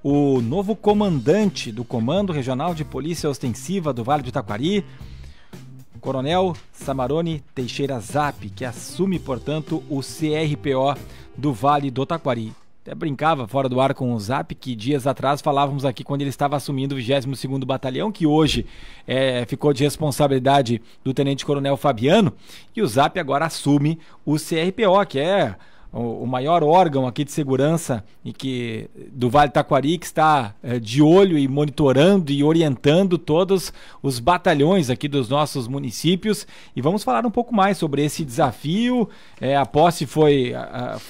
o novo comandante do Comando Regional de Polícia Ostensiva do Vale do Taquari, Coronel Samarone Teixeira Zap, que assume, portanto, o CRPO do Vale do Taquari. Até brincava fora do ar com o Zap, que dias atrás falávamos aqui quando ele estava assumindo o 22º Batalhão, que hoje ficou de responsabilidade do Tenente Coronel Fabiano, e o Zap agora assume o CRPO, que é o maior órgão aqui de segurança do Vale do Taquari, que está de olho e monitorando e orientando todos os batalhões aqui dos nossos municípios. E vamos falar um pouco mais sobre esse desafio. A posse foi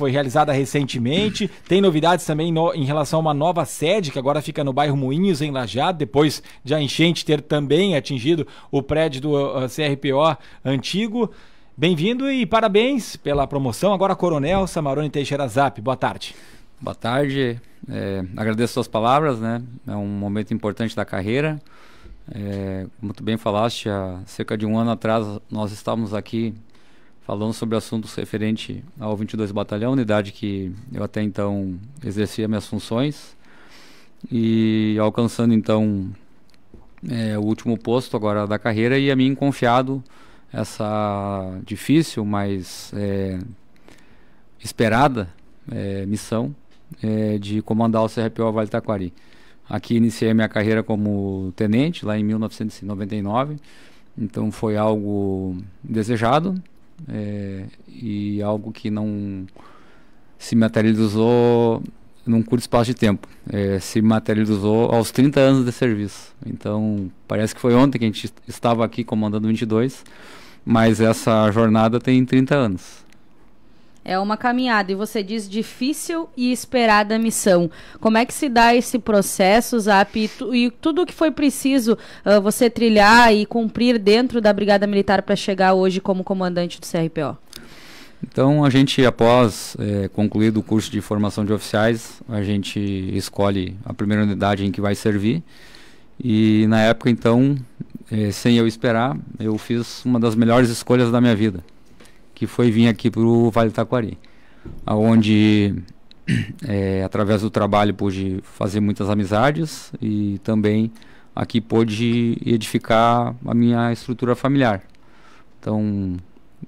realizada recentemente. Tem novidades também em relação a uma nova sede, que agora fica no bairro Moinhos, em Lajeado, depois de a enchente ter também atingido o prédio do CRPO antigo. Bem-vindo e parabéns pela promoção. Agora, Coronel Samarone Teixeira Zap. Boa tarde. Boa tarde. Agradeço suas palavras, né? É um momento importante da carreira. Como tu bem falaste, há cerca de um ano atrás nós estávamos aqui falando sobre assuntos referentes ao 22 Batalhão, unidade que eu até então exercia minhas funções, e alcançando então o último posto agora da carreira, e a mim confiado essa difícil, mas esperada missão de comandar o CRPO Vale do Taquari. Aqui iniciei minha carreira como tenente, lá em 1999, então foi algo desejado e algo que não se materializou num curto espaço de tempo. Se materializou aos 30 anos de serviço. Então, parece que foi ontem que a gente estava aqui comandando 22, mas essa jornada tem 30 anos. É uma caminhada, e você diz difícil e esperada missão. Como é que se dá esse processo, Zap, e tudo o que foi preciso você trilhar e cumprir dentro da Brigada Militar para chegar hoje como comandante do CRPO? Então, a gente, após concluído o curso de formação de oficiais, a gente escolhe a primeira unidade em que vai servir. E na época, então, sem eu esperar, eu fiz uma das melhores escolhas da minha vida, que foi vir aqui para o Vale do Taquari, onde, através do trabalho, pude fazer muitas amizades e também aqui pude edificar a minha estrutura familiar. Então,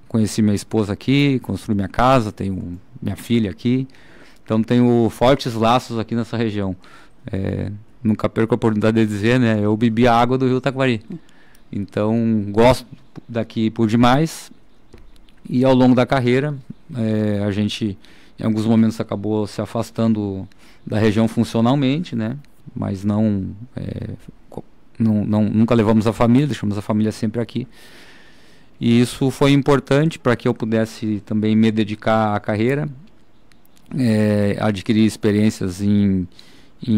conheci minha esposa aqui, construí minha casa, tenho minha filha aqui, então tenho fortes laços aqui nessa região. Nunca perco a oportunidade de dizer, né? Eu bebi a água do Rio Taquari, então gosto daqui por demais. E ao longo da carreira, a gente em alguns momentos acabou se afastando da região funcionalmente, né? Mas nunca levamos a família, deixamos a família sempre aqui. E isso foi importante para que eu pudesse também me dedicar à carreira, adquirir experiências em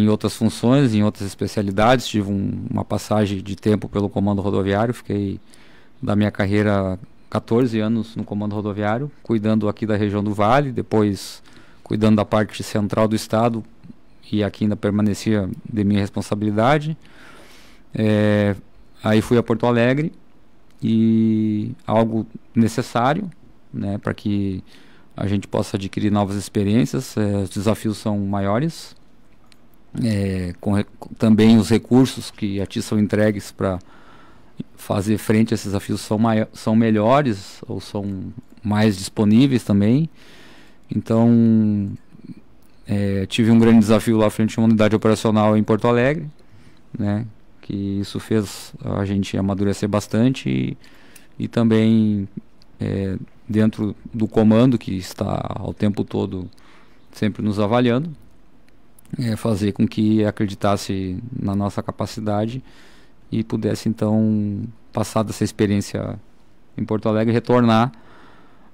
outras funções, em outras especialidades. Tive uma passagem de tempo pelo Comando Rodoviário, fiquei da minha carreira 14 anos no Comando Rodoviário, cuidando aqui da região do Vale, depois cuidando da parte central do estado, e aqui ainda permanecia de minha responsabilidade. Aí fui a Porto Alegre, e algo necessário, né, para que a gente possa adquirir novas experiências. Os desafios são maiores, também os recursos que a ti são entregues para fazer frente a esses desafios são melhores, ou são mais disponíveis também. Então, tive um grande desafio lá frente a uma unidade operacional em Porto Alegre, né, que isso fez a gente amadurecer bastante, e também dentro do comando, que está ao tempo todo sempre nos avaliando, fazer com que acreditasse na nossa capacidade e pudesse então, passar dessa experiência em Porto Alegre, retornar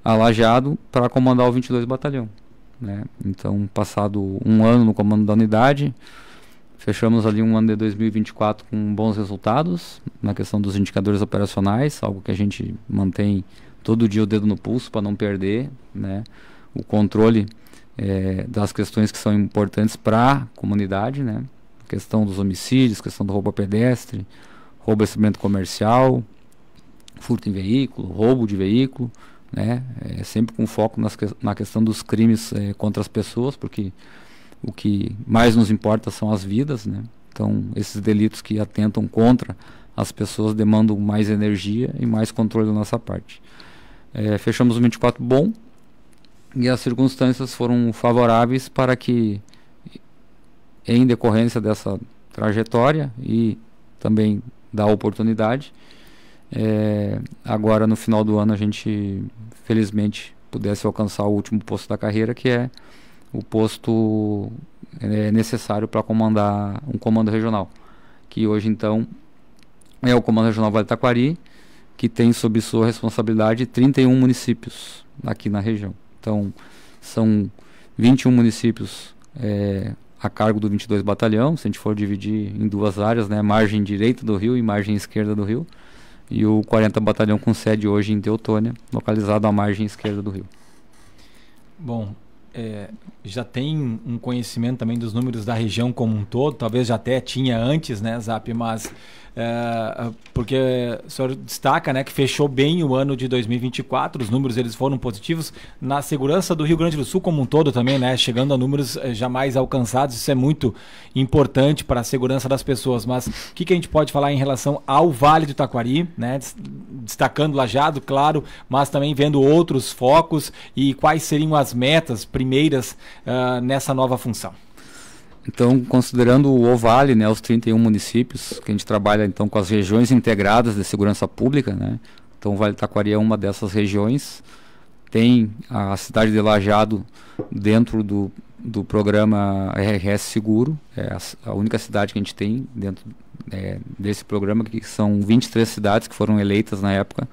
a Lajeado para comandar o 22 Batalhão, né? Então, passado um ano no comando da unidade, fechamos ali um ano de 2024 com bons resultados na questão dos indicadores operacionais, algo que a gente mantém todo dia o dedo no pulso para não perder, né, o controle das questões que são importantes para a comunidade, né, questão dos homicídios, questão do roubo a pedestre, roubo a estabelecimento comercial, furto em veículo, roubo de veículo, né, sempre com foco na questão dos crimes contra as pessoas, porque o que mais nos importa são as vidas, né? Então, esses delitos que atentam contra as pessoas demandam mais energia e mais controle da nossa parte. Fechamos o 24 bom, e as circunstâncias foram favoráveis para que, em decorrência dessa trajetória e também da oportunidade, agora no final do ano a gente felizmente pudesse alcançar o último posto da carreira, que é o posto necessário para comandar um comando regional, que hoje então é o Comando Regional Vale do Taquari, que tem sob sua responsabilidade 31 municípios aqui na região. Então, são 21 municípios a cargo do 22 Batalhão, se a gente for dividir em duas áreas, né, margem direita do rio e margem esquerda do rio, e o 40 Batalhão com sede hoje em Teutônia, localizado à margem esquerda do rio. Bom, já tem um conhecimento também dos números da região como um todo, talvez já até tinha antes, né, Zap, mas porque o senhor destaca, né, que fechou bem o ano de 2024, os números eles foram positivos na segurança do Rio Grande do Sul como um todo também, né, chegando a números jamais alcançados. Isso é muito importante para a segurança das pessoas, mas o que a gente pode falar em relação ao Vale do Taquari, né, destacando Lajeado, claro, mas também vendo outros focos, e quais seriam as metas primeiras nessa nova função? Então, considerando o Vale, né, os 31 municípios, que a gente trabalha então com as regiões integradas de segurança pública, né? Então o Vale do Taquari é uma dessas regiões. Tem a cidade de Lajeado dentro do programa RRS Seguro, é a única cidade que a gente tem dentro desse programa, que são 23 cidades que foram eleitas na época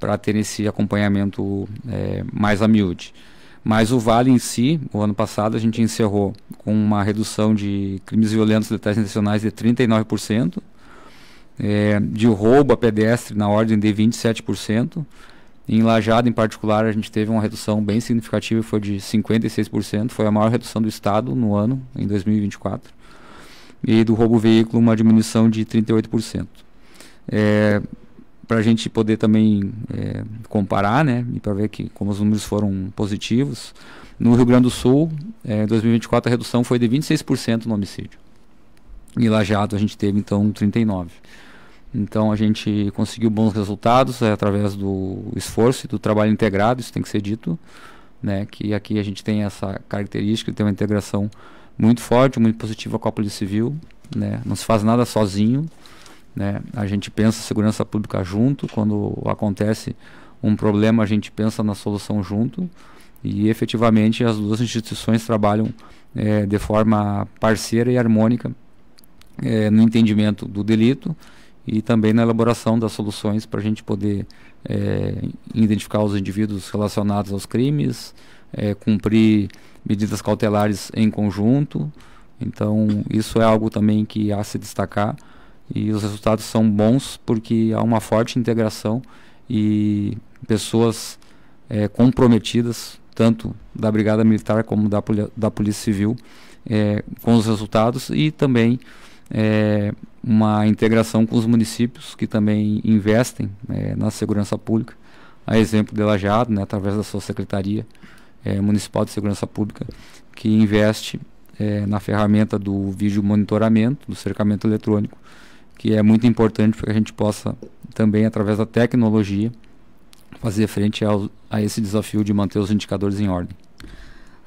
para ter esse acompanhamento mais a miúde. Mas o Vale em si, o ano passado, a gente encerrou com uma redução de crimes violentos letais intencionais de 39%, de roubo a pedestre na ordem de 27%. Em Lajeado, em particular, a gente teve uma redução bem significativa, foi de 56%, foi a maior redução do Estado no ano, em 2024. E do roubo veículo, uma diminuição de 38%. Para a gente poder também comparar, né, e para ver como os números foram positivos, no Rio Grande do Sul, em 2024, a redução foi de 26% no homicídio. Em Lajeado, a gente teve, então, 39%. Então, a gente conseguiu bons resultados através do esforço e do trabalho integrado, isso tem que ser dito, né, que aqui a gente tem essa característica de ter uma integração muito forte, muito positiva com a Polícia Civil, né, não se faz nada sozinho, né? A gente pensa segurança pública junto, quando acontece um problema a gente pensa na solução junto, e efetivamente as duas instituições trabalham de forma parceira e harmônica no entendimento do delito e também na elaboração das soluções para a gente poder identificar os indivíduos relacionados aos crimes, cumprir medidas cautelares em conjunto. Então isso é algo também que há a se destacar. E os resultados são bons porque há uma forte integração e pessoas comprometidas, tanto da Brigada Militar como da Polícia Civil, com os resultados, e também uma integração com os municípios que também investem na segurança pública, a exemplo de Lajeado, né, através da sua Secretaria Municipal de Segurança Pública, que investe na ferramenta do vídeo monitoramento, do cercamento eletrônico, que é muito importante para que a gente possa também, através da tecnologia, fazer frente a esse desafio de manter os indicadores em ordem.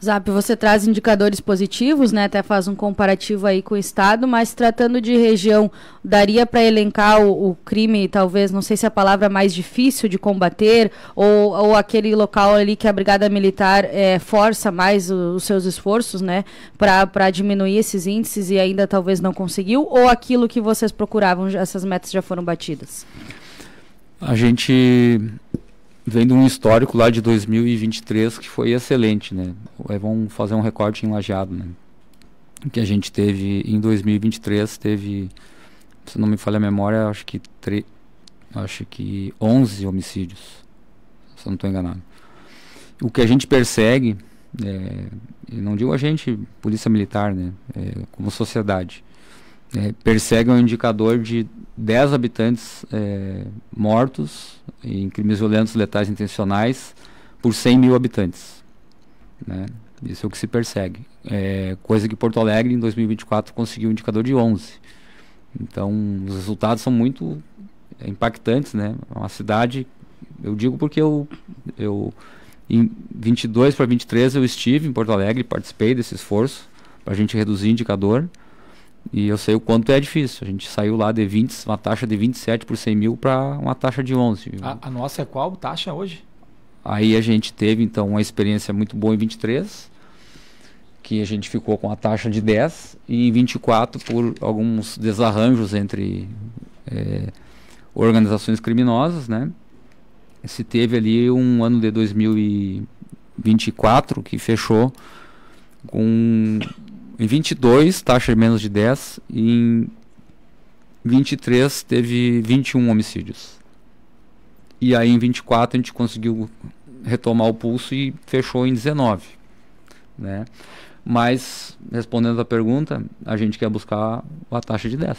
Zap, você traz indicadores positivos, né? Até faz um comparativo aí com o estado, mas tratando de região, daria para elencar o crime, talvez, não sei se é a palavra mais difícil de combater, ou aquele local ali que a Brigada Militar força mais os seus esforços, né? Para diminuir esses índices e ainda talvez não conseguiu, ou aquilo que vocês procuravam, essas metas já foram batidas? A gente vem de um histórico lá de 2023 que foi excelente, né? Vamos fazer um recorte em Lajeado, né? Que a gente teve em 2023, teve, se não me falha a memória, acho que 11 homicídios, se eu não estou enganado. O que a gente persegue, e não digo a gente, Polícia Militar, né? Como sociedade, persegue um indicador de 10 habitantes mortos em crimes violentos letais intencionais por 100 mil habitantes, né? Isso é o que se persegue. Coisa que Porto Alegre, em 2024, conseguiu um indicador de 11. Então, os resultados são muito impactantes, né? É uma cidade, eu digo porque eu em 22 para 23 eu estive em Porto Alegre, participei desse esforço para a gente reduzir o indicador, e eu sei o quanto é difícil. A gente saiu lá de uma taxa de 27 por 100 mil para uma taxa de 11. A nossa é qual taxa hoje? Aí a gente teve então uma experiência muito boa em 23, que a gente ficou com a taxa de 10, e em 24, por alguns desarranjos entre organizações criminosas, né? Se teve ali um ano de 2024 que fechou com em 22 taxa de menos de 10, e em 23 teve 21 homicídios. E aí em 24 a gente conseguiu retomar o pulso e fechou em 19, né? Mas, respondendo a pergunta, a gente quer buscar a taxa de 10.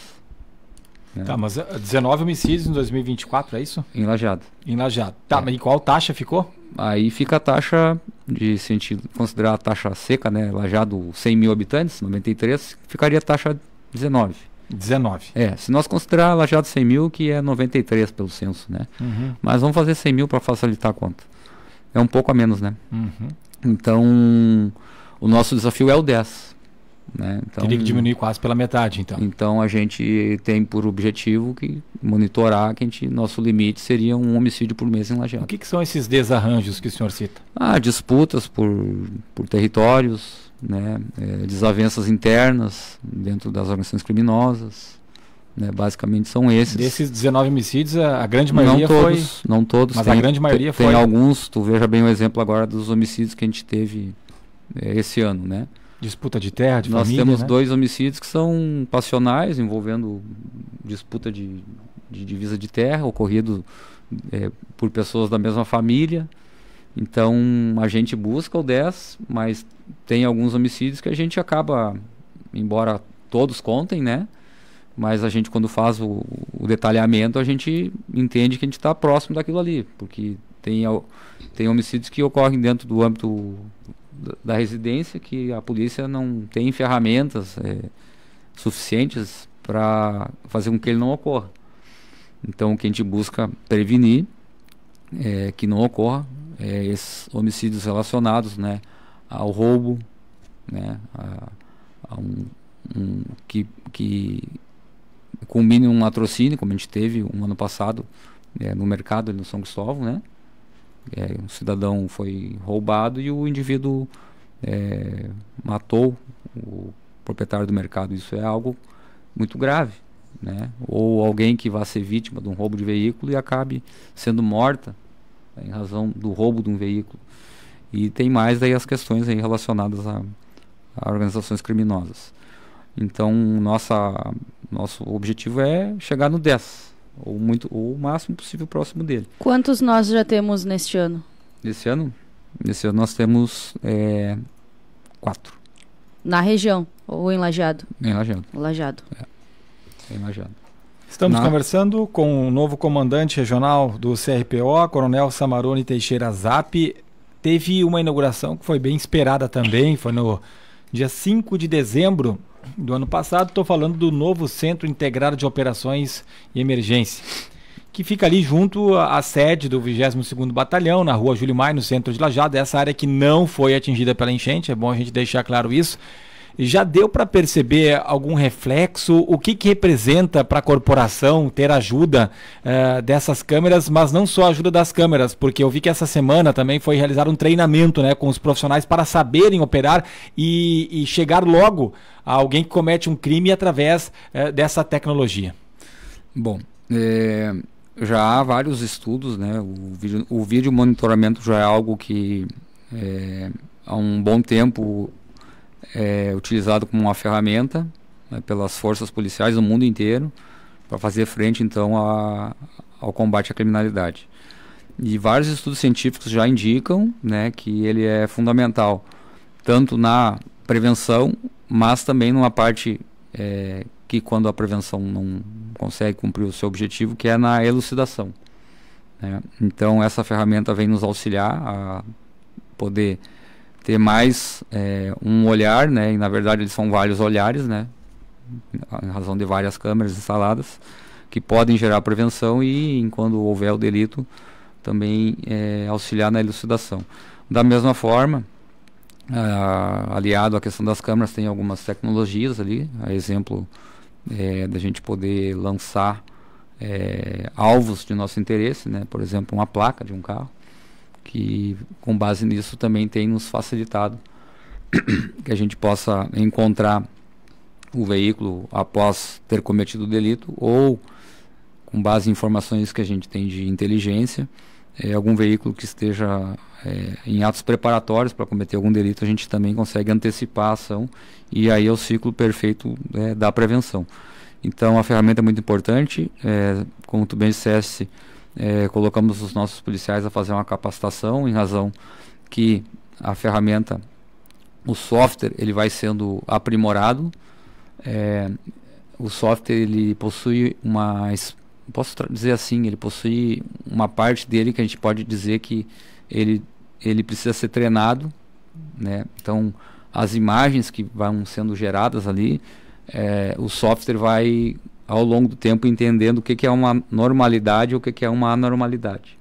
Né? Tá, mas 19 homicídios em 2024, é isso? Em Lajeado. Em Lajeado. Tá, mas em qual taxa ficou? Aí fica a taxa, se a gente considerar a taxa seca, né? Lajeado 100 mil habitantes, 93, ficaria a taxa 19. 19. Se nós considerar Lajeado 100 mil, que é 93 pelo censo, né? Uhum. Mas vamos fazer 100 mil para facilitar a conta. É um pouco a menos, né? Uhum. Então, o nosso desafio é o 10. Né? Então, teria que diminuir quase pela metade, então. Então a gente tem por objetivo que monitorar que nosso limite seria um homicídio por mês em Lajeado. O que são esses desarranjos que o senhor cita? Disputas por territórios, né? Desavenças internas dentro das organizações criminosas, né? Basicamente são esses. Desses 19 homicídios, a grande maioria Não todos. Mas a grande maioria foi... Tem alguns, tu veja bem o exemplo agora dos homicídios que a gente teve esse ano, né? Disputa de terra, de Nós família, temos né? 2 homicídios que são passionais, envolvendo disputa de divisa de terra, ocorrido por pessoas da mesma família. Então a gente busca o 10, mas tem alguns homicídios que a gente acaba, embora todos contem, né? Mas a gente, quando faz o detalhamento, a gente entende que a gente está próximo daquilo ali, porque tem homicídios que ocorrem dentro do âmbito da residência, que a polícia não tem ferramentas suficientes para fazer com que ele não ocorra. Então o que a gente busca prevenir é que não ocorra esses homicídios relacionados, né, ao roubo, né, a que culmine um latrocínio, como a gente teve um ano passado no mercado ali no São Cristóvão, né? Um cidadão foi roubado e o indivíduo matou o proprietário do mercado. Isso é algo muito grave, né? Ou alguém que vá ser vítima de um roubo de veículo e acabe sendo morta em razão do roubo de um veículo. E tem mais daí as questões aí relacionadas a organizações criminosas. Então nosso objetivo é chegar no 10. Ou o máximo possível próximo dele. Quantos nós já temos neste ano? Nesse ano nós temos 4. Na região ou em Lajeado? Em Lajeado. Lajeado. Em Lajeado. Estamos conversando com o novo comandante regional do CRPO, Coronel Samarone Teixeira Zap. Teve uma inauguração que foi bem esperada também, foi no dia 5 de dezembro do ano passado. Estou falando do novo Centro Integrado de Operações e Emergência, que fica ali junto à sede do 22º Batalhão, na rua Júlio Maia, no centro de Lajeado. Essa área que não foi atingida pela enchente, é bom a gente deixar claro isso. Já deu para perceber algum reflexo? O que representa para a corporação ter ajuda dessas câmeras, mas não só a ajuda das câmeras, porque eu vi que essa semana também foi realizar um treinamento, né, com os profissionais para saberem operar e chegar logo a alguém que comete um crime através dessa tecnologia. Bom, já há vários estudos, né? O vídeo monitoramento já é algo que há um bom tempo é utilizado como uma ferramenta, né, pelas forças policiais do mundo inteiro para fazer frente então ao combate à criminalidade. E vários estudos científicos já indicam, né, que ele é fundamental tanto na prevenção, mas também numa parte que quando a prevenção não consegue cumprir o seu objetivo, que é na elucidação, né? Então essa ferramenta vem nos auxiliar a poder ter mais um olhar, né? E na verdade eles são vários olhares, né? Em razão de várias câmeras instaladas que podem gerar prevenção e, quando houver o delito, também auxiliar na elucidação. Da mesma forma, aliado à questão das câmeras, tem algumas tecnologias ali, a exemplo da gente poder lançar alvos de nosso interesse, né? Por exemplo, uma placa de um carro, que com base nisso também tem nos facilitado que a gente possa encontrar o veículo após ter cometido o delito, ou com base em informações que a gente tem de inteligência, algum veículo que esteja em atos preparatórios para cometer algum delito, a gente também consegue antecipar a ação, e aí é o ciclo perfeito da prevenção. Então a ferramenta é muito importante, como tu bem disseste, colocamos os nossos policiais a fazer uma capacitação, em razão que a ferramenta, o software, ele vai sendo aprimorado. O software, ele possui dizer assim, ele possui uma parte dele que a gente pode dizer que ele precisa ser treinado, né? Então as imagens que vão sendo geradas ali, o software vai ao longo do tempo entendendo o que é uma normalidade ou o que é uma anormalidade,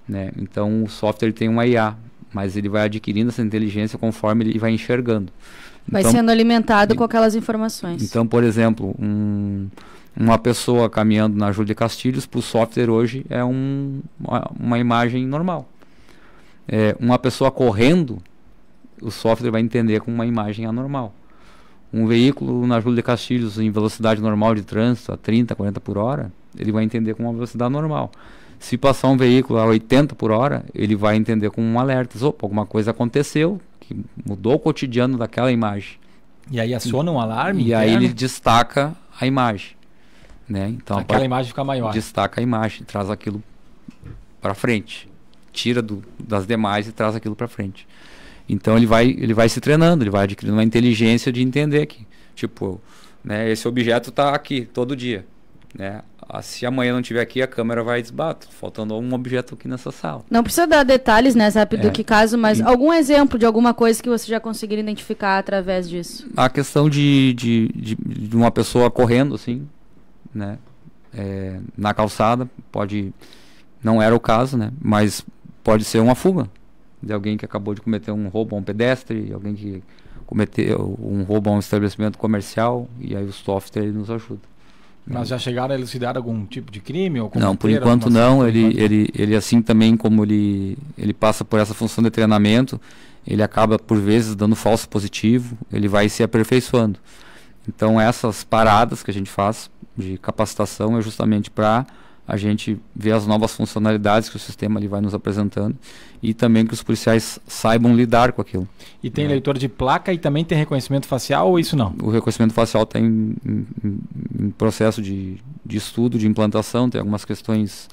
né? Então o software tem uma IA, mas ele vai adquirindo essa inteligência conforme ele vai enxergando. Vai sendo alimentado com aquelas informações. Então, por exemplo, uma pessoa caminhando na Júlia de Castilhos, para o software hoje é uma imagem normal. Uma pessoa correndo, o software vai entender como uma imagem anormal. Um veículo na Júlia de Castilhos em velocidade normal de trânsito, a 30, 40 por hora, ele vai entender como uma velocidade normal. Se passar um veículo a 80 por hora, ele vai entender como um alerta. Opa, alguma coisa aconteceu, que mudou o cotidiano daquela imagem. E aí aciona um alarme? E aí ele destaca a imagem, né? Então aquela imagem fica maior. Destaca a imagem, traz aquilo para frente. Tira das demais e traz aquilo para frente. Então ele vai se treinando, ele vai adquirindo uma inteligência de entender que, tipo, né, esse objeto está aqui todo dia, né? Se amanhã não estiver aqui, a câmera vai desbater, faltando um objeto aqui nessa sala. Não precisa dar detalhes, né, Zap, do que caso, mas algum exemplo de alguma coisa que você já conseguiu identificar através disso? A questão de uma pessoa correndo, assim, né, na calçada, não era o caso, né, mas pode ser uma fuga de alguém que acabou de cometer um roubo a um pedestre, alguém que cometeu um roubo a um estabelecimento comercial, e aí o software nos ajuda. Mas já chegaram a elucidar algum tipo de crime? Ou não, por enquanto não. Ele assim também, como ele passa por essa função de treinamento, ele acaba por vezes dando falso positivo, ele vai se aperfeiçoando. Então essas paradas que a gente faz de capacitação é justamente para a gente ver as novas funcionalidades que o sistema ali vai nos apresentando, e também que os policiais saibam lidar com aquilo. E tem leitor de placa e também tem reconhecimento facial, ou isso não? O reconhecimento facial está em processo de estudo, de implantação, tem algumas questões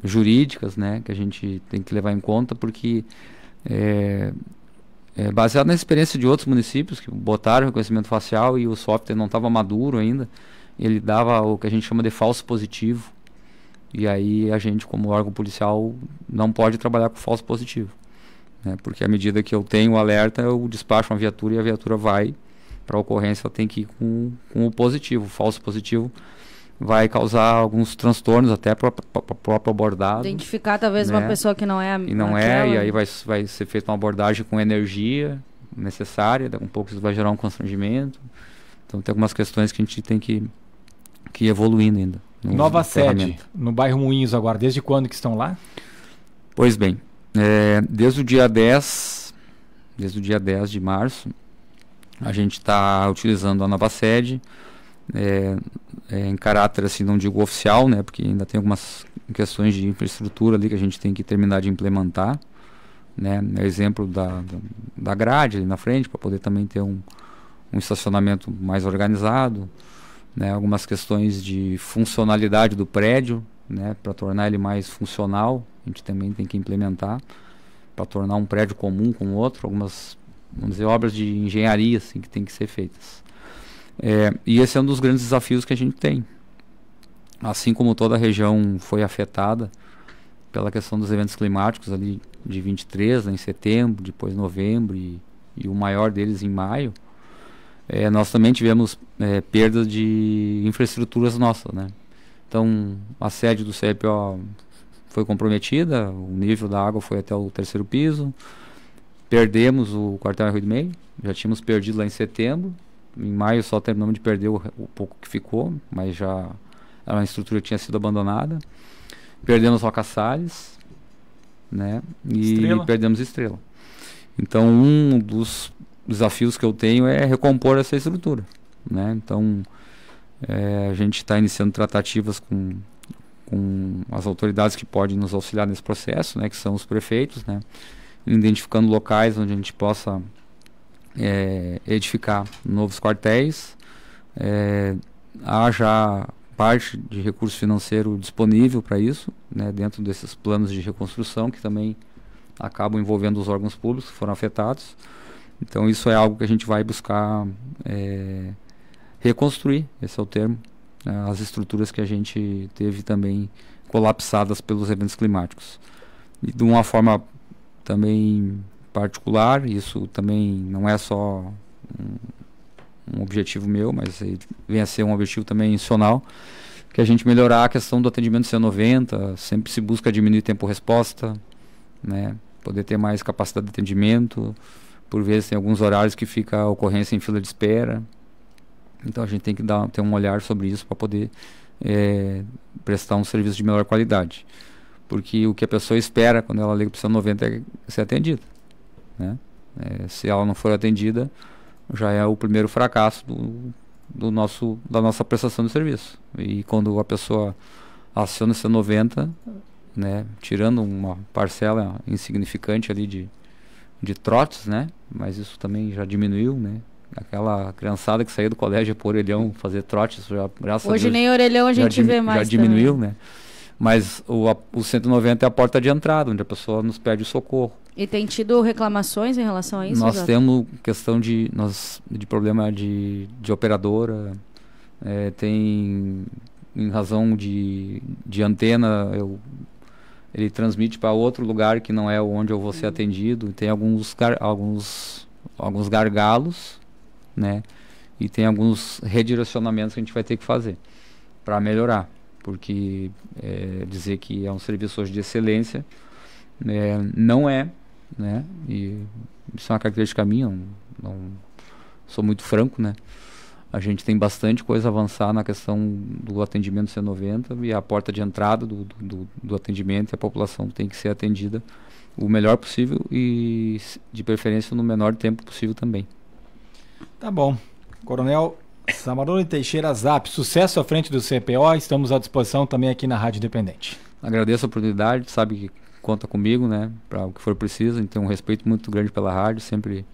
jurídicas, né, que a gente tem que levar em conta, porque baseado na experiência de outros municípios que botaram reconhecimento facial e o software não estava maduro ainda, ele dava o que a gente chama de falso positivo, e aí a gente, como órgão policial, não pode trabalhar com falso positivo, né? Porque à medida que eu tenho o alerta, eu despacho uma viatura e a viatura vai para a ocorrência, ela tem que ir com o positivo. O falso positivo vai causar alguns transtornos até para o próprio abordado. Identificar talvez, né, uma pessoa que não é a e não aquela. E aí vai ser feita uma abordagem com energia necessária, daqui a um pouco isso vai gerar um constrangimento. Então tem algumas questões que a gente tem que ir evoluindo ainda. Nova sede no bairro Moinhos agora, desde quando que estão lá? Pois bem, desde o dia 10 de março, a gente está utilizando a nova sede, em caráter, assim, não digo oficial, né, porque ainda tem algumas questões de infraestrutura ali que a gente tem que terminar de implementar, né, exemplo da grade ali na frente, para poder também ter um estacionamento mais organizado, né, algumas questões de funcionalidade do prédio, né, para tornar ele mais funcional, a gente também tem que implementar, para tornar um prédio comum com outro, algumas, vamos dizer, obras de engenharia assim, que tem que ser feitas. E esse é um dos grandes desafios que a gente tem. Assim como toda a região foi afetada pela questão dos eventos climáticos ali de 23, né, em setembro, depois novembro e o maior deles em maio, nós também tivemos perdas de infraestruturas nossas, né? Então, a sede do CEPO foi comprometida, o nível da água foi até o 3º piso, perdemos o quartel Rio do Meio, já tínhamos perdido lá em setembro, em maio só terminamos de perder o pouco que ficou, mas já era uma estrutura que tinha sido abandonada. Perdemos Roca Salles, né? E perdemos Estrela. Então, um dos desafios que eu tenho é recompor essa estrutura, né? Então, a gente está iniciando tratativas com as autoridades que podem nos auxiliar nesse processo, né? Que são os prefeitos, né? Identificando locais onde a gente possa edificar novos quartéis. Há já parte de recurso financeiro disponível para isso, né, dentro desses planos de reconstrução que também acabam envolvendo os órgãos públicos que foram afetados. Então isso é algo que a gente vai buscar reconstruir, esse é o termo, as estruturas que a gente teve também colapsadas pelos eventos climáticos. E de uma forma também particular, isso também não é só um objetivo meu, mas vem a ser um objetivo também institucional, que a gente melhorar a questão do atendimento C90, sempre se busca diminuir tempo-resposta, né, poder ter mais capacidade de atendimento, por vezes tem alguns horários que fica a ocorrência em fila de espera, então a gente tem que ter um olhar sobre isso para poder prestar um serviço de melhor qualidade, porque o que a pessoa espera quando ela liga para o C90 é ser atendida, né? Se ela não for atendida, já é o primeiro fracasso da nossa prestação de serviço. E quando a pessoa aciona o C90, né, tirando uma parcela insignificante ali de trotes, né, mas isso também já diminuiu, né? Aquela criançada que saía do colégio para o orelhão fazer trotes, já, graças Hoje a Deus, nem orelhão a gente vê mais. Já diminuiu, também, né? Mas o 190 é a porta de entrada, onde a pessoa nos pede socorro. E tem tido reclamações em relação a isso? Nós temos questão de problema de operadora, tem em razão de antena, ele transmite para outro lugar que não é onde eu vou ser atendido, tem alguns gargalos, né? E tem alguns redirecionamentos que a gente vai ter que fazer para melhorar, porque dizer que é um serviço hoje de excelência não é, né? E isso é uma característica minha, não sou muito franco, né? A gente tem bastante coisa a avançar na questão do atendimento C90 e a porta de entrada do atendimento, e a população tem que ser atendida o melhor possível e de preferência no menor tempo possível também. Tá bom. Coronel Samarone Teixeira Zap, sucesso à frente do CPO, estamos à disposição também aqui na Rádio Independente. Agradeço a oportunidade, sabe que conta comigo, né, para o que for preciso, tenho um respeito muito grande pela rádio, sempre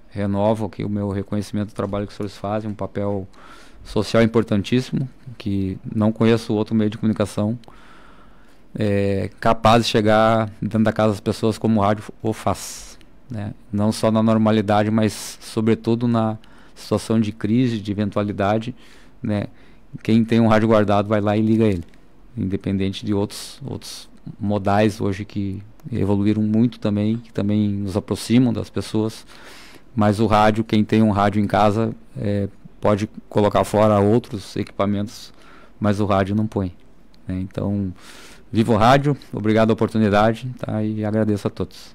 renovo aqui o meu reconhecimento do trabalho que os senhores fazem, um papel social importantíssimo, que não conheço outro meio de comunicação capaz de chegar dentro da casa das pessoas como o rádio o faz, né? Não só na normalidade, mas sobretudo na situação de crise, de eventualidade, né? Quem tem um rádio guardado vai lá e liga ele, independente de outros modais hoje que evoluíram muito também, que também nos aproximam das pessoas, mas o rádio, quem tem um rádio em casa pode colocar fora outros equipamentos, mas o rádio não põe, né? Então, viva o rádio, obrigado a oportunidade, tá? E agradeço a todos.